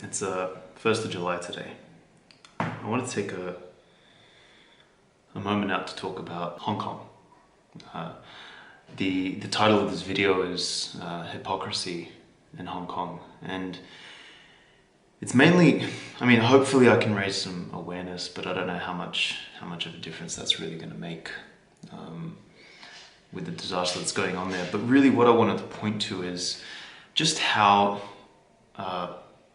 It's 1st of July today. I want to take a moment out to talk about Hong Kong. The title of this video is Hypocrisy in Hong Kong, and it's mainly, hopefully I can raise some awareness, but I don't know how much of a difference that's really going to make with the disaster that's going on there. But really what I wanted to point to is just how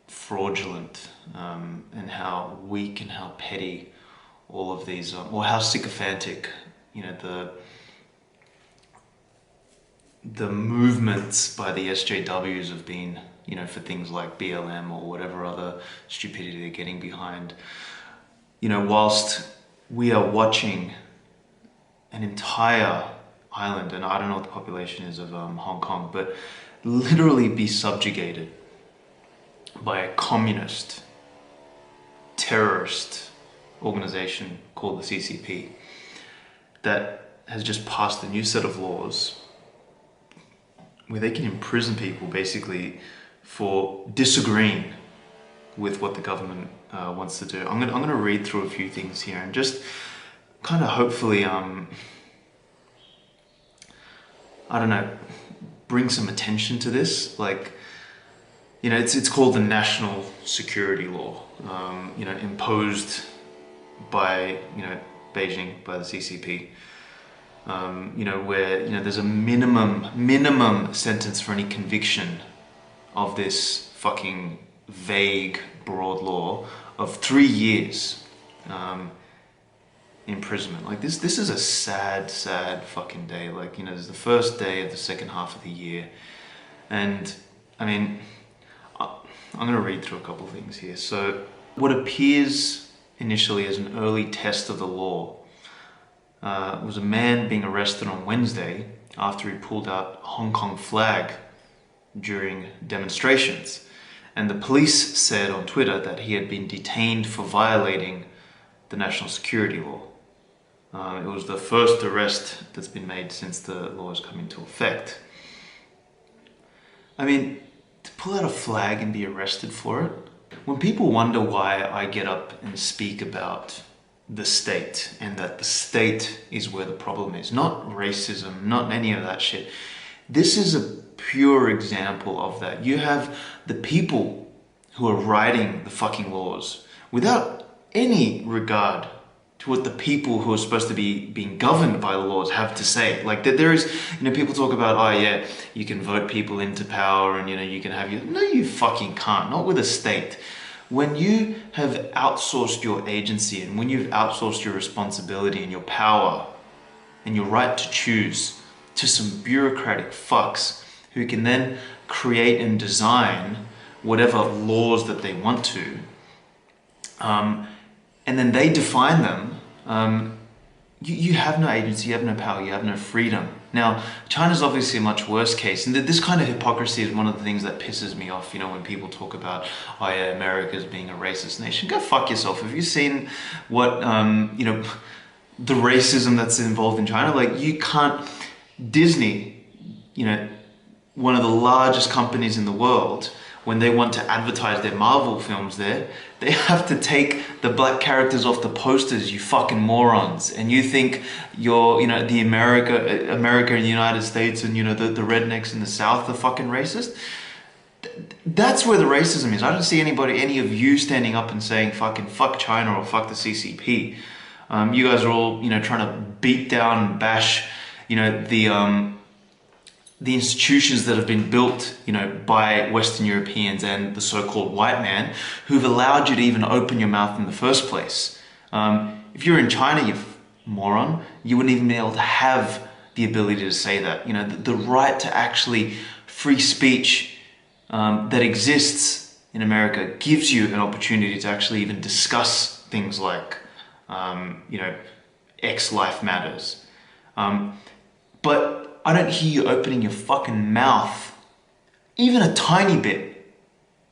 fraudulent and how weak and how petty all of these, or how sycophantic, the movements by the SJWs have been, for things like BLM or whatever other stupidity they're getting behind. Whilst we are watching an entire island, and I don't know what the population is of Hong Kong, but literally be subjugated by a communist, terrorist organization called the CCP that has just passed a new set of laws where they can imprison people basically for disagreeing with what the government wants to do. I'm gonna read through a few things here and just kind of hopefully bring some attention to this. It's called the National Security Law, imposed by Beijing, by the CCP. Where there's a minimum sentence for any conviction of this fucking vague broad law of 3 years imprisonment. This is a sad fucking day. This is the first day of the second half of the year, and I'm gonna read through a couple things here. So what appears initially as an early test of the law was a man being arrested on Wednesday after he pulled out a Hong Kong flag during demonstrations. And the police said on Twitter that he had been detained for violating the national security law. It was the first arrest that's been made since the law has come into effect. To pull out a flag and be arrested for it? When people wonder why I get up and speak about the state and that the state is where the problem is, not racism, not any of that shit. This is a pure example of that. You have the people who are writing the fucking laws without any regard to what the people who are supposed to be being governed by the laws have to say. There is, people talk about, oh yeah, you can vote people into power and you can have no, you fucking can't, not with a state. When you have outsourced your agency and when you've outsourced your responsibility and your power and your right to choose to some bureaucratic fucks who can then create and design whatever laws that they want to, and then they define them, you have no agency, you have no power, you have no freedom. Now, China's obviously a much worse case, and this kind of hypocrisy is one of the things that pisses me off, when people talk about, oh yeah, America's being a racist nation. Go fuck yourself. Have you seen what, the racism that's involved in China? You can't, Disney, one of the largest companies in the world, when they want to advertise their Marvel films there, they have to take the black characters off the posters, you fucking morons. And you think you're, the America and the United States and, the rednecks in the South are fucking racist? That's where the racism is. I don't see any of you standing up and saying fucking fuck China or fuck the CCP. You guys are all, trying to beat down and bash, the institutions that have been built, by Western Europeans and the so-called white man who've allowed you to even open your mouth in the first place. If you're in China, you moron, you wouldn't even be able to have the ability to say that. The right to actually free speech that exists in America gives you an opportunity to actually even discuss things like, X life matters. But I don't hear you opening your fucking mouth, even a tiny bit,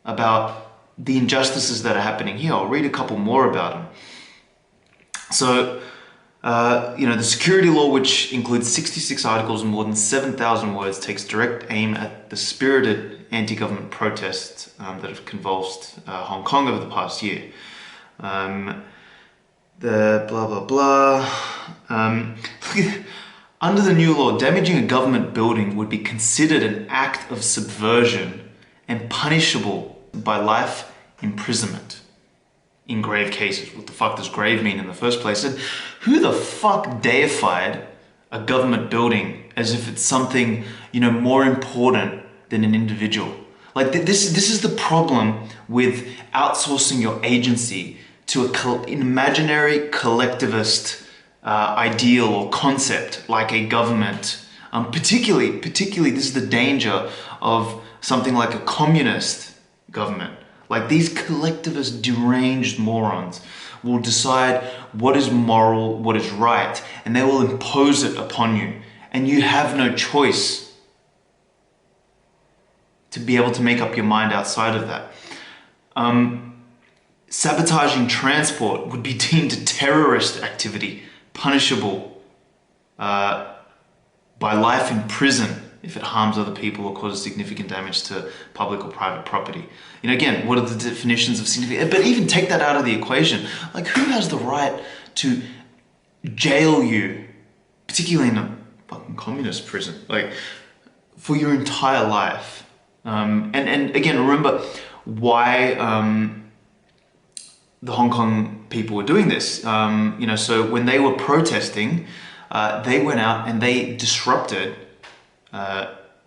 about the injustices that are happening here. I'll read a couple more about them. So, the security law, which includes 66 articles and more than 7,000 words, takes direct aim at the spirited anti-government protests that have convulsed Hong Kong over the past year. The blah, blah, blah. Under the new law, damaging a government building would be considered an act of subversion and punishable by life imprisonment in grave cases. What the fuck does grave mean in the first place? And who the fuck deified a government building as if it's something, more important than an individual? Like this is the problem with outsourcing your agency to an imaginary collectivist ideal or concept like a government. Particularly, this is the danger of something like a communist government. Like these collectivist deranged morons will decide what is moral, what is right, and they will impose it upon you. And you have no choice to be able to make up your mind outside of that. Sabotaging transport would be deemed a terrorist activity, punishable by life in prison if it harms other people or causes significant damage to public or private property. Again, what are the definitions of significant? But even take that out of the equation. Like, who has the right to jail you, particularly in a fucking communist prison, like for your entire life? And again, remember why the Hong Kong people were doing this. So when they were protesting, they went out and they disrupted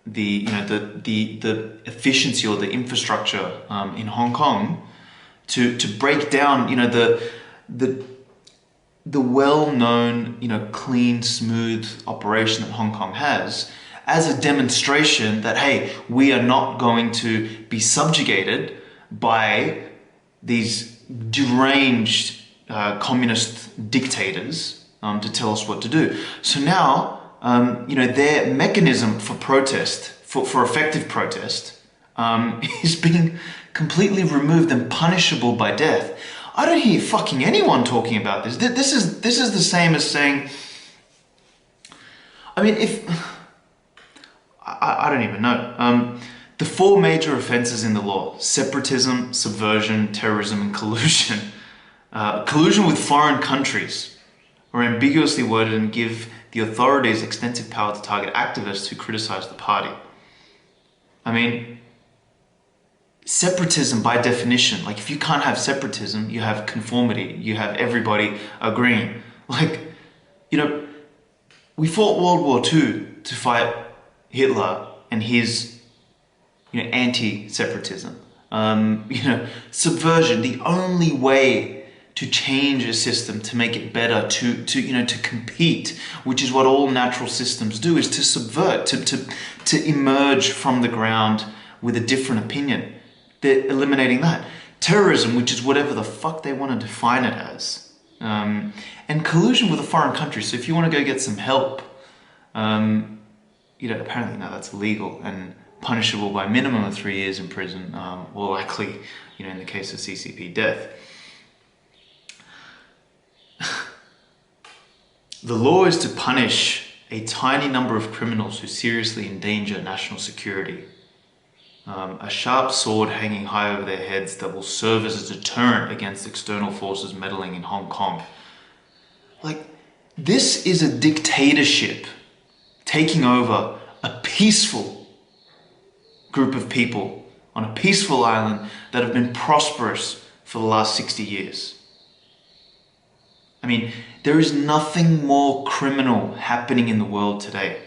the efficiency or the infrastructure in Hong Kong to break down the well-known clean, smooth operation that Hong Kong has, as a demonstration that, hey, we are not going to be subjugated by these deranged communist dictators to tell us what to do. So now, their mechanism for protest, for effective protest, is being completely removed and punishable by death. I don't hear fucking anyone talking about this. This is the same as saying, I don't even know. The four major offenses in the law: separatism, subversion, terrorism, and collusion. Collusion with foreign countries are ambiguously worded and give the authorities extensive power to target activists who criticize the party. Separatism by definition, like if you can't have separatism, you have conformity, you have everybody agreeing. We fought World War II to fight Hitler and his anti-separatism. Subversion, the only way to change a system, to make it better, to compete, which is what all natural systems do, is to subvert, to emerge from the ground with a different opinion. They're eliminating that. Terrorism, which is whatever the fuck they want to define it as. And collusion with a foreign country. So if you want to go get some help, apparently now that's illegal and punishable by a minimum of 3 years in prison, or likely, in the case of CCP, death. The law is to punish a tiny number of criminals who seriously endanger national security. A sharp sword hanging high over their heads that will serve as a deterrent against external forces meddling in Hong Kong. This is a dictatorship taking over a peaceful group of people on a peaceful island that have been prosperous for the last 60 years. There is nothing more criminal happening in the world today.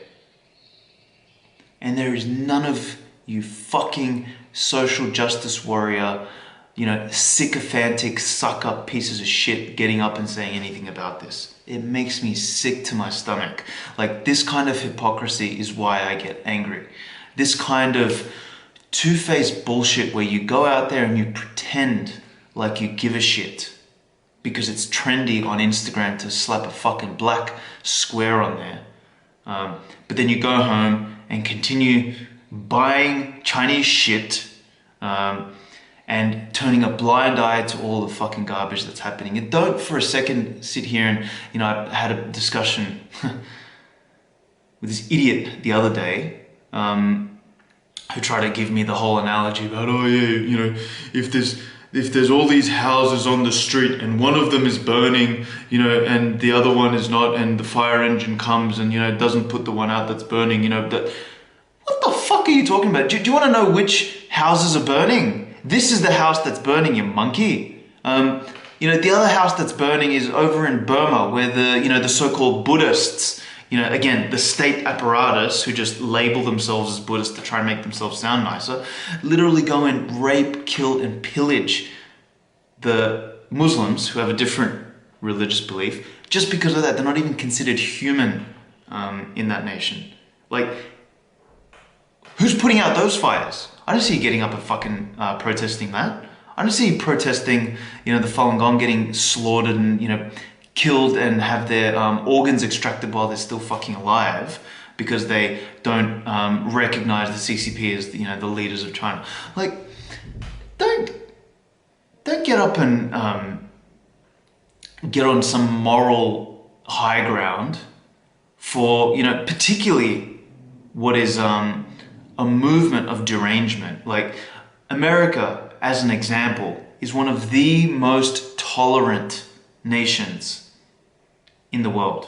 And there is none of you fucking social justice warrior, sycophantic, suck-up pieces of shit getting up and saying anything about this. It makes me sick to my stomach. This kind of hypocrisy is why I get angry. This kind of two-faced bullshit where you go out there and you pretend like you give a shit because it's trendy on Instagram to slap a fucking black square on there. But then you go home and continue buying Chinese shit and turning a blind eye to all the fucking garbage that's happening. And don't for a second sit here and, I had a discussion with this idiot the other day who try to give me the whole analogy about, oh yeah, you know, if there's all these houses on the street and one of them is burning, you know, and the other one is not, and the fire engine comes and, you know, doesn't put the one out that's burning, you know, that, what the fuck are you talking about? Do you want to know which houses are burning? This is the house that's burning, you monkey. You know, the other house that's burning is over in Burma, where the so-called Buddhists, you know, again, the state apparatus who just label themselves as Buddhists to try and make themselves sound nicer, literally go and rape, kill, and pillage the Muslims who have a different religious belief. Just because of that, they're not even considered human in that nation. Like, who's putting out those fires? I don't see you getting up and fucking protesting that. I don't see you protesting, you know, the Falun Gong getting slaughtered and, you know, killed and have their organs extracted while they're still fucking alive because they don't recognize the CCP as, you know, the leaders of China. Like, don't get up and get on some moral high ground for, you know, particularly what is a movement of derangement. Like, America, as an example, is one of the most tolerant nations in the world.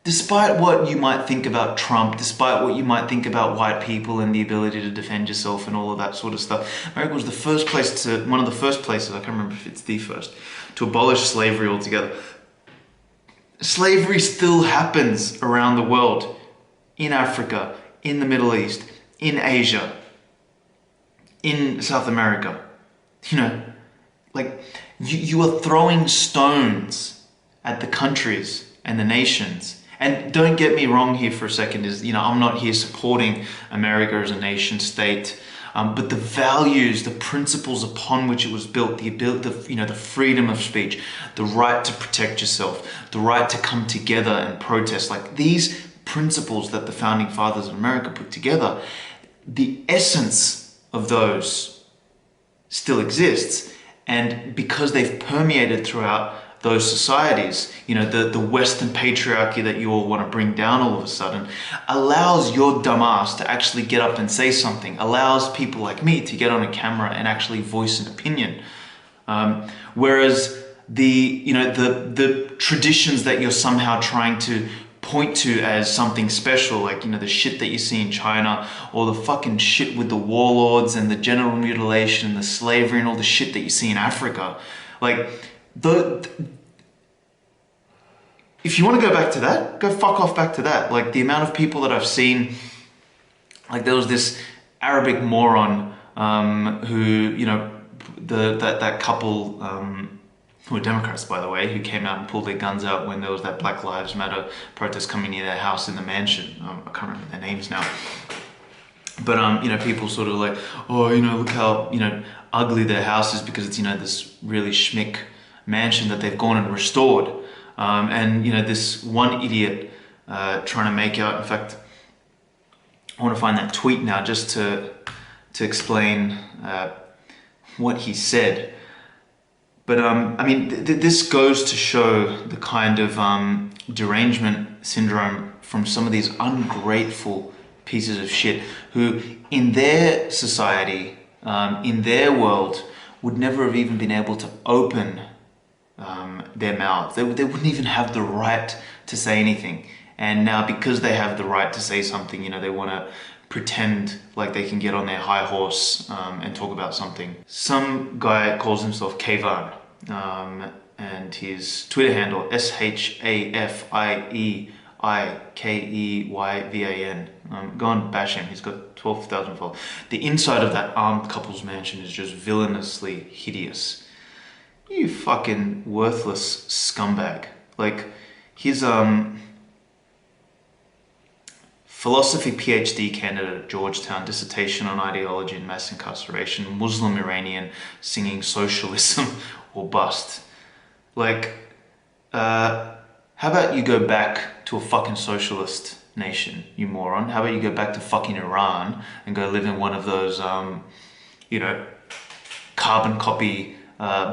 Despite what you might think about Trump, despite what you might think about white people and the ability to defend yourself and all of that sort of stuff, America was one of the first places, I can't remember if it's the first, to abolish slavery altogether. Slavery still happens around the world, in Africa, in the Middle East, in Asia, in South America. You know, like, you are throwing stones at the countries and the nations. And don't get me wrong here for a second, is, you know, I'm not here supporting America as a nation state, but the values, the principles upon which it was built, the freedom of speech, the right to protect yourself, the right to come together and protest, like these principles that the founding fathers of America put together, the essence of those still exists. And because they've permeated throughout those societies, you know, the Western patriarchy that you all want to bring down all of a sudden allows your dumbass to actually get up and say something, allows people like me to get on a camera and actually voice an opinion. Whereas the traditions that you're somehow trying to point to as something special, like, you know, the shit that you see in China, or the fucking shit with the warlords and the genital mutilation and the slavery and all the shit that you see in Africa, like, if you want to go back to that, go fuck off back to that. Like, the amount of people that I've seen, like, there was this Arabic moron who, you know, that couple who were Democrats, by the way, who came out and pulled their guns out when there was that Black Lives Matter protest coming near their house in the mansion. I can't remember their names now. But, you know, people sort of like, oh, you know, look how, you know, ugly their house is because it's, you know, this really schmick mansion that they've gone and restored. And, you know, this one idiot trying to make out, in fact, I want to find that tweet now just to explain what he said. But, I mean, this goes to show the kind of derangement syndrome from some of these ungrateful pieces of shit who, in their society, in their world, would never have even been able to open their mouths. They wouldn't even have the right to say anything. And now, because they have the right to say something, you know, they want to pretend like they can get on their high horse and talk about something. Some guy calls himself Kayvan, and his Twitter handle, SHAFIEIKEYVAN. Go and bash him, he's got 12,000 followers. The inside of that armed couple's mansion is just villainously hideous. You fucking worthless scumbag. Like, his philosophy PhD candidate at Georgetown, dissertation on ideology and mass incarceration, Muslim Iranian, singing socialism or bust. Like, how about you go back to a fucking socialist nation, you moron? How about you go back to fucking Iran and go live in one of those, you know, carbon copy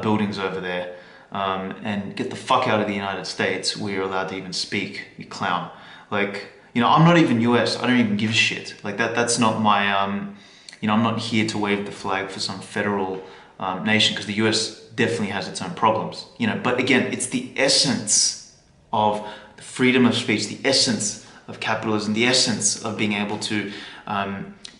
buildings over there, and get the fuck out of the United States where you're allowed to even speak, you clown. Like, you know, I'm not even US, I don't even give a shit. Like, that's not my I'm not here to wave the flag for some federal nation, because the US definitely has its own problems, but again, it's the essence of the freedom of speech, the essence of capitalism, the essence of being able to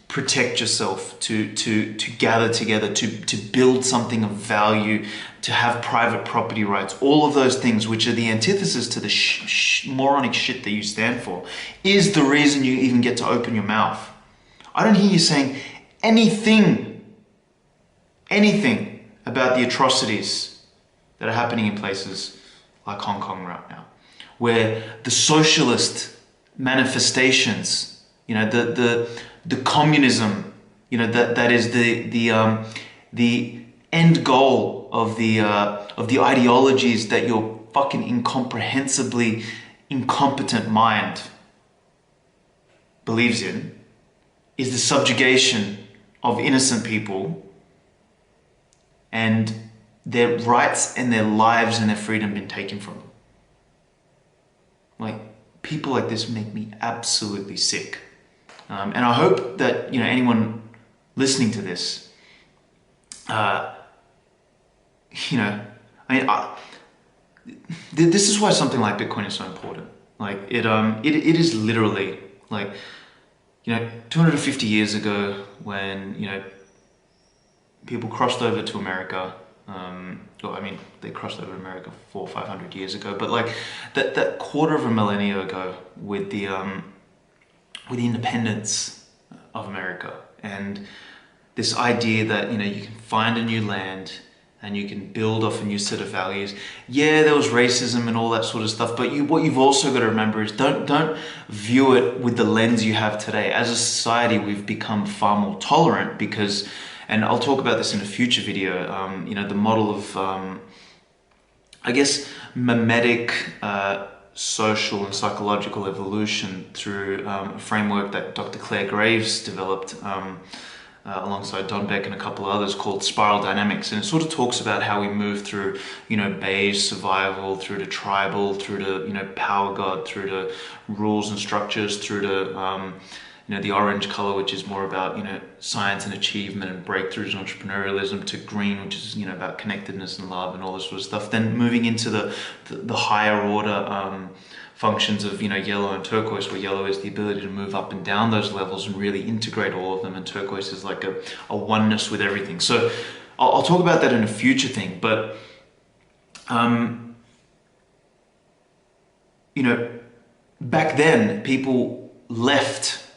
protect yourself, to gather together, to build something of value, to have private property rights, all of those things, which are the antithesis to the moronic shit that you stand for, is the reason you even get to open your mouth. I don't hear you saying anything about the atrocities that are happening in places like Hong Kong right now, where the socialist manifestations, the communism, that is the end goal of the ideologies that your fucking incomprehensibly incompetent mind believes in, is the subjugation of innocent people, and their rights and their lives and their freedom been taken from them. Like, people like this make me absolutely sick. And I hope that, anyone listening to this, this is why something like Bitcoin is so important. Like, it is literally, like, 250 years ago when, people crossed over to America. They crossed over to America 400 or 500 years ago, but like that quarter of a millennia ago, with the independence of America, and this idea that you can find a new land and you can build off a new set of values. Yeah, there was racism and all that sort of stuff, but what you've also got to remember is don't view it with the lens you have today. As a society, we've become far more tolerant because, and I'll talk about this in a future video, the model of, mimetic social and psychological evolution through a framework that Dr. Claire Graves developed alongside Don Beck and a couple of others, called spiral dynamics. And it sort of talks about how we move through, beige survival, through to tribal, through to, power god, through to rules and structures, through to, the orange color, which is more about, science and achievement and breakthroughs and entrepreneurialism, to green, which is, about connectedness and love and all this sort of stuff. Then moving into the higher order functions of, yellow and turquoise, where yellow is the ability to move up and down those levels and really integrate all of them, and turquoise is like a oneness with everything. So I'll talk about that in a future thing, but, back then people left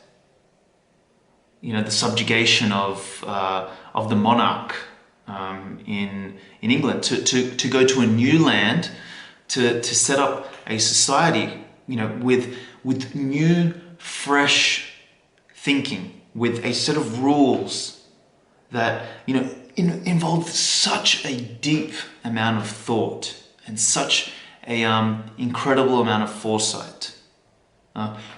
the subjugation of the monarch in England to go to a new land, to set up a society, with new, fresh thinking, with a set of rules that involved such a deep amount of thought and such a incredible amount of foresight,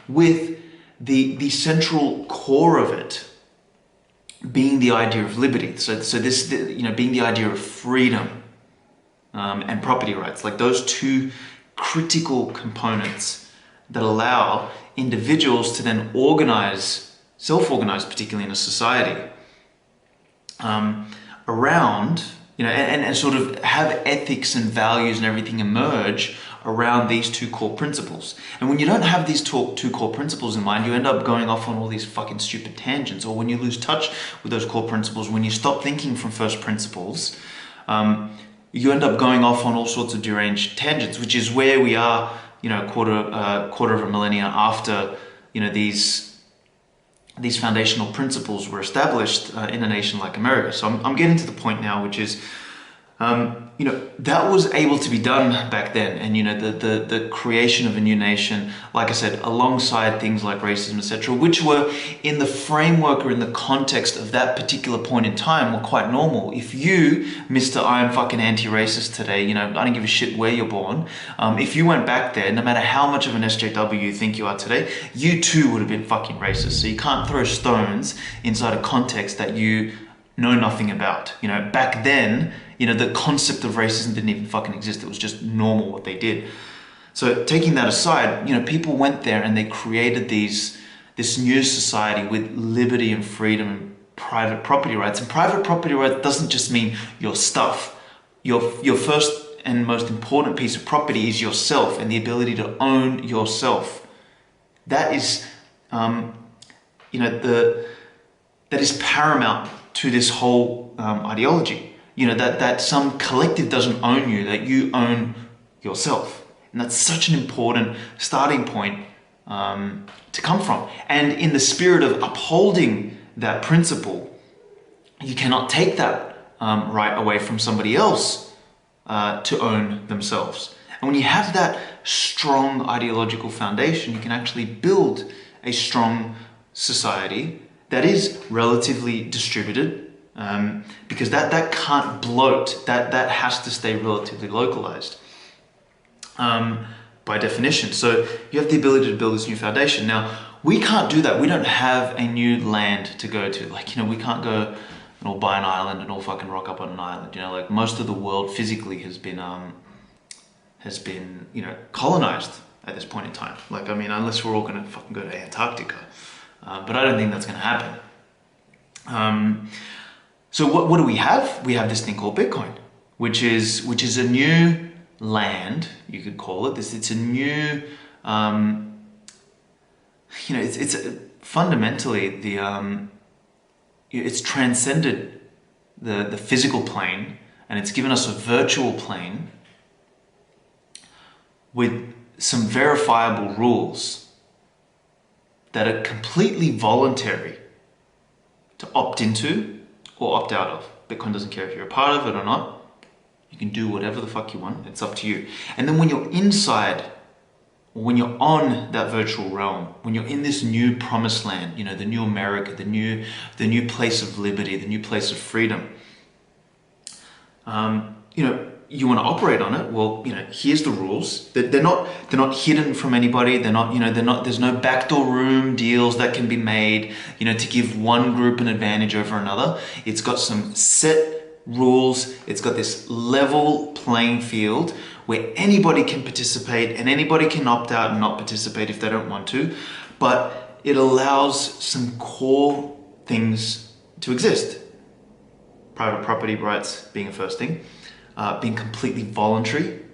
with the central core of it being the idea of liberty. So this, being the idea of freedom and property rights, like those two critical components that allow individuals to then self-organize, particularly in a society, around, and sort of have ethics and values and everything emerge around these two core principles. And when you don't have these two core principles in mind, you end up going off on all these fucking stupid tangents. Or when you lose touch with those core principles, when you stop thinking from first principles, you end up going off on all sorts of deranged tangents, which is where we are, quarter of a millennia after, these foundational principles were established in a nation like America. So I'm getting to the point now, which is, that was able to be done back then. And, the creation of a new nation, like I said, alongside things like racism, etc., which were in the framework or in the context of that particular point in time, were quite normal. If you, Mr. I'm fucking anti-racist today, I don't give a shit where you're born. If you went back there, no matter how much of an SJW you think you are today, you too would have been fucking racist. So you can't throw stones inside a context that you know nothing about. Back then, the concept of racism didn't even fucking exist. It was just normal what they did. So taking that aside, people went there and they created this new society with liberty and freedom private property rights. And private property rights doesn't just mean your stuff. Your first and most important piece of property is yourself and the ability to own yourself. That is, that is paramount to this whole ideology. That some collective doesn't own you, that you own yourself. And that's such an important starting point to come from. And in the spirit of upholding that principle, you cannot take that right away from somebody else to own themselves. And when you have that strong ideological foundation, you can actually build a strong society that is relatively distributed, because that can't bloat, that has to stay relatively localized by definition. So you have the ability to build this new foundation. Now, we can't do that. We don't have a new land to go to. We can't go and all buy an island and all fucking rock up on an island. Most of the world physically has been colonized at this point in time. Unless we're all gonna fucking go to Antarctica. But I don't think that's gonna happen. So what do we have? We have this thing called Bitcoin, which is a new land, you could call it. It's a new, it's fundamentally it's transcended the physical plane, and it's given us a virtual plane with some verifiable rules that are completely voluntary to opt into or opt out of. Bitcoin doesn't care if you're a part of it or not. You can do whatever the fuck you want. It's up to you. And then when you're inside, or when you're on that virtual realm, when you're in this new promised land, the new America, the new place of liberty, the new place of freedom, you want to operate on it. Well, here's the rules. They're not hidden from anybody. There's no backdoor room deals that can be made, to give one group an advantage over another. It's got some set rules. It's got this level playing field where anybody can participate and anybody can opt out and not participate if they don't want to. But it allows some core things to exist. Private property rights being a first thing. Being completely voluntary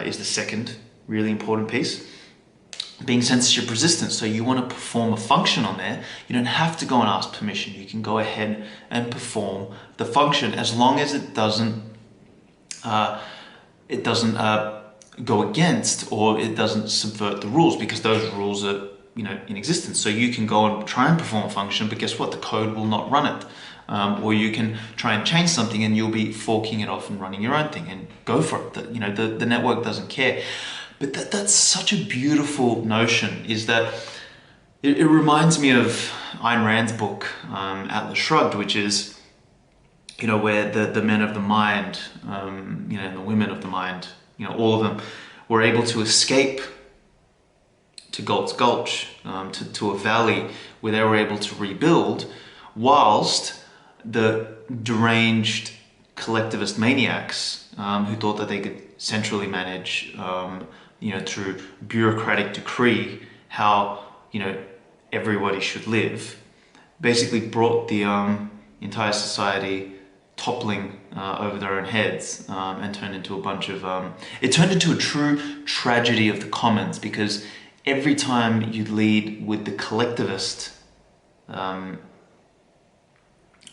is the second really important piece. Being censorship resistant, so you want to perform a function on there, you don't have to go and ask permission. You can go ahead and perform the function as long as it doesn't go against, or it doesn't subvert the rules, because those rules are in existence. So you can go and try and perform a function, but guess what? The code will not run it. Or you can try and change something and you'll be forking it off and running your own thing, and go for it. The network doesn't care. But that's such a beautiful notion, is that it reminds me of Ayn Rand's book, Atlas Shrugged, which is, where the men of the mind, and the women of the mind, all of them were able to escape to Galt's Gulch, to a valley where they were able to rebuild, whilst the deranged collectivist maniacs who thought that they could centrally manage, through bureaucratic decree, how everybody should live, basically brought the entire society toppling over their own heads, and turned into a bunch of it turned into a true tragedy of the commons, because every time you lead with the collectivist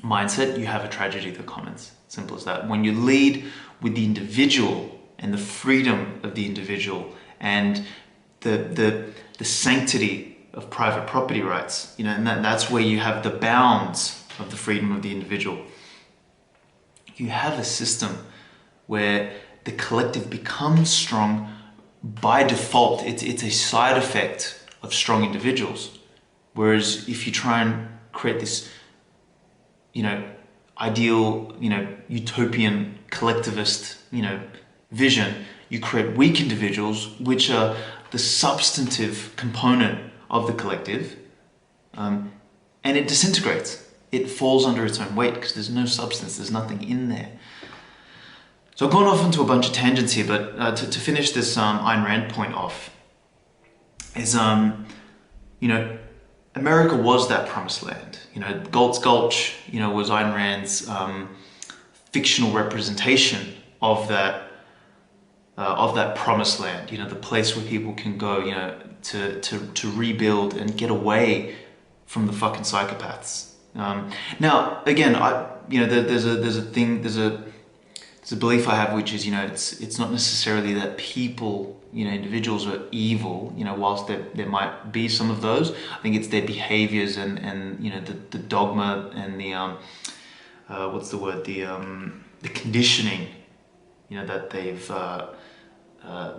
mindset, you have a tragedy of the commons. Simple as that. When you lead with the individual and the freedom of the individual and the sanctity of private property rights, and that's where you have the bounds of the freedom of the individual. You have a system where the collective becomes strong by default. It's a side effect of strong individuals. Whereas if you try and create this ideal, utopian collectivist, vision, you create weak individuals, which are the substantive component of the collective, and it disintegrates. It falls under its own weight because there's no substance, there's nothing in there. So I've gone off into a bunch of tangents here, but to finish this Ayn Rand point off is, America was that promised land. You know, Galt's Gulch, you know, was Ayn Rand's fictional representation of that promised land. You know, the place where people can go, you know, to rebuild and get away from the fucking psychopaths. Now, again, there's a belief I have, which is, you know, it's not necessarily that people, you know, individuals are evil, you know, whilst there might be some of those. I think it's their behaviors and you know, the dogma and the the conditioning, you know, that they've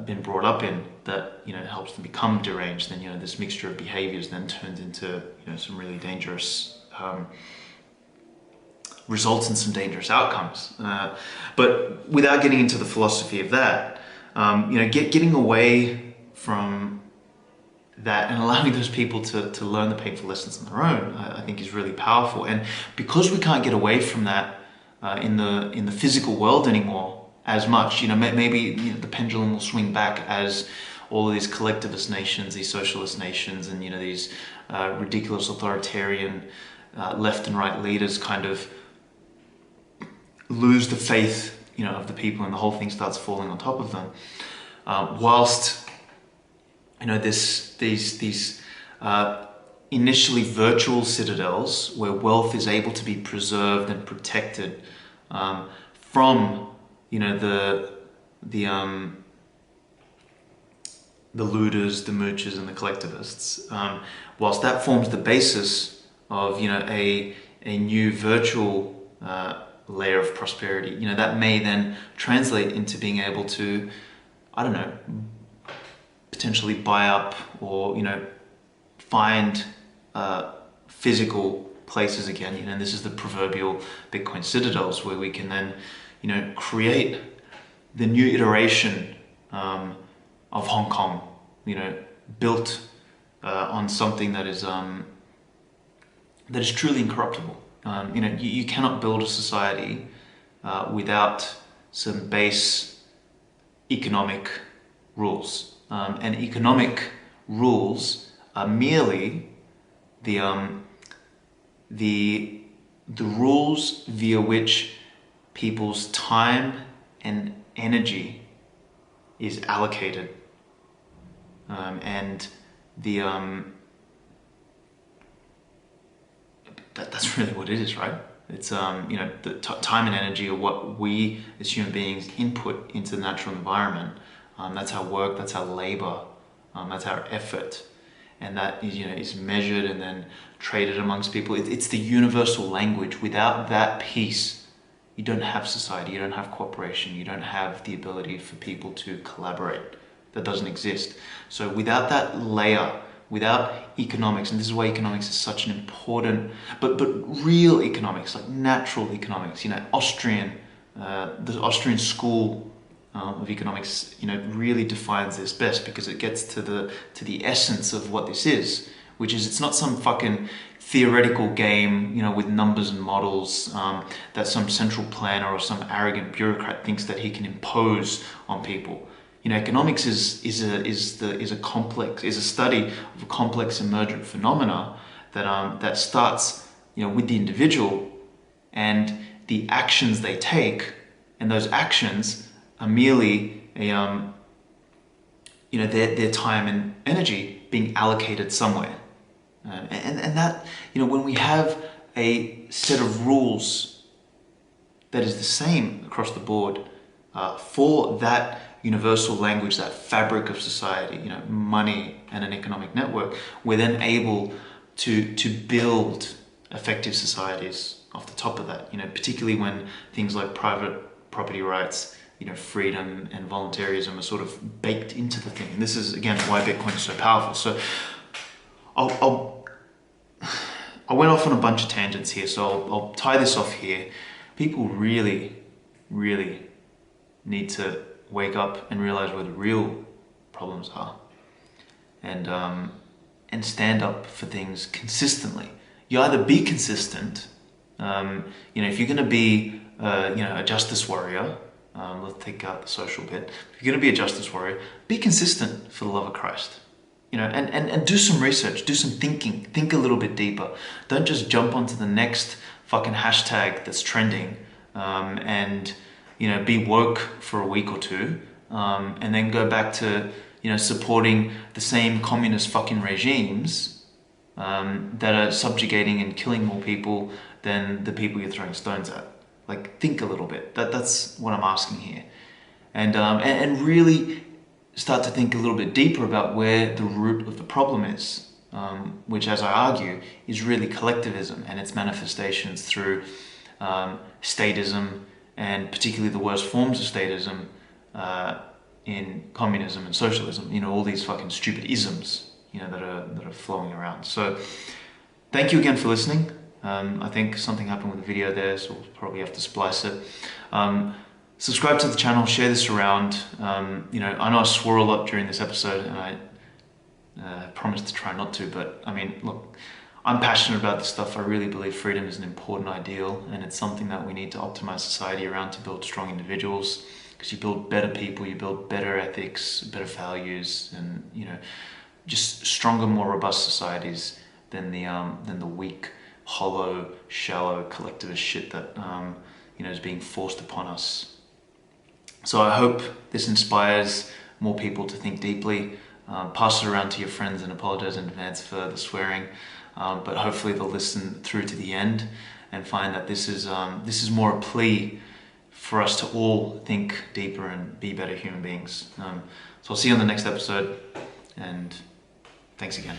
been brought up in, that, you know, helps them become deranged. Then, you know, this mixture of behaviors then turns into, you know, some really dangerous results in some dangerous outcomes. But without getting into the philosophy of that, you know, getting away from that and allowing those people to learn the painful lessons on their own, I think is really powerful. And because we can't get away from that in the physical world anymore as much, you know, maybe, you know, the pendulum will swing back as all of these collectivist nations, these socialist nations, and, you know, these ridiculous authoritarian left and right leaders kind of lose the faith, you know, of the people, and the whole thing starts falling on top of them. Whilst, you know, these initially virtual citadels where wealth is able to be preserved and protected from, you know, the looters, the moochers, and the collectivists. Whilst that forms the basis of, you know, a new virtual layer of prosperity, you know, that may then translate into being able to, I don't know, potentially buy up or, you know, find physical places again. You know, and this is the proverbial Bitcoin citadels, where we can then, you know, create the new iteration of Hong Kong, you know, built on something that is truly incorruptible. You know, you cannot build a society without some base economic rules, and economic rules are merely the rules via which people's time and energy is allocated, and that's really what it is, right? It's you know, the time and energy are what we as human beings input into the natural environment. That's our work, that's our labor, that's our effort, and that is, you know, is measured and then traded amongst people. It's the universal language. Without that piece, you don't have society, you don't have cooperation, you don't have the ability for people to collaborate. That doesn't exist. So without that layer, without economics, and this is why economics is such an important, but real economics, like natural economics, you know, the Austrian school of economics, you know, really defines this best, because it gets to the essence of what this is, which is, it's not some fucking theoretical game, you know, with numbers and models that some central planner or some arrogant bureaucrat thinks that he can impose on people. You know, economics is a study of a complex emergent phenomena that starts, you know, with the individual and the actions they take, and those actions are merely you know, their time and energy being allocated somewhere, and that, you know, when we have a set of rules that is the same across the board for that universal language, that fabric of society, you know, money and an economic network, we're then able to build effective societies off the top of that, you know, particularly when things like private property rights, you know, freedom and voluntarism are sort of baked into the thing. And this is, again, why Bitcoin is so powerful. So I went off on a bunch of tangents here, so I'll tie this off here. People really, really need to wake up and realize where the real problems are, and stand up for things consistently. You either be consistent, you know, if you're going to be, you know, a justice warrior. Let's take out the social bit. If you're going to be a justice warrior, be consistent for the love of Christ. and do some research, do some thinking, think a little bit deeper. Don't just jump onto the next fucking hashtag that's trending, and be woke for a week or two, and then go back to supporting the same communist fucking regimes that are subjugating and killing more people than the people you're throwing stones at. Like, think a little bit. That's what I'm asking here, and really start to think a little bit deeper about where the root of the problem is, which, as I argue, is really collectivism and its manifestations through statism, and particularly the worst forms of statism in communism and socialism. All these fucking stupid isms, that are flowing around. So, thank you again for listening. I think something happened with the video there, so we'll probably have to splice it. Subscribe to the channel, share this around. I know I swore a lot during this episode, and I promised to try not to, but I mean, look, I'm passionate about this stuff. I really believe freedom is an important ideal, and it's something that we need to optimize society around to build strong individuals, because you build better people, you build better ethics, better values, and just stronger, more robust societies than the weak, hollow, shallow, collectivist shit that is being forced upon us. So I hope this inspires more people to think deeply. Pass it around to your friends and apologize in advance for the swearing. But hopefully they'll listen through to the end and find that this is more a plea for us to all think deeper and be better human beings. So I'll see you on the next episode, and thanks again.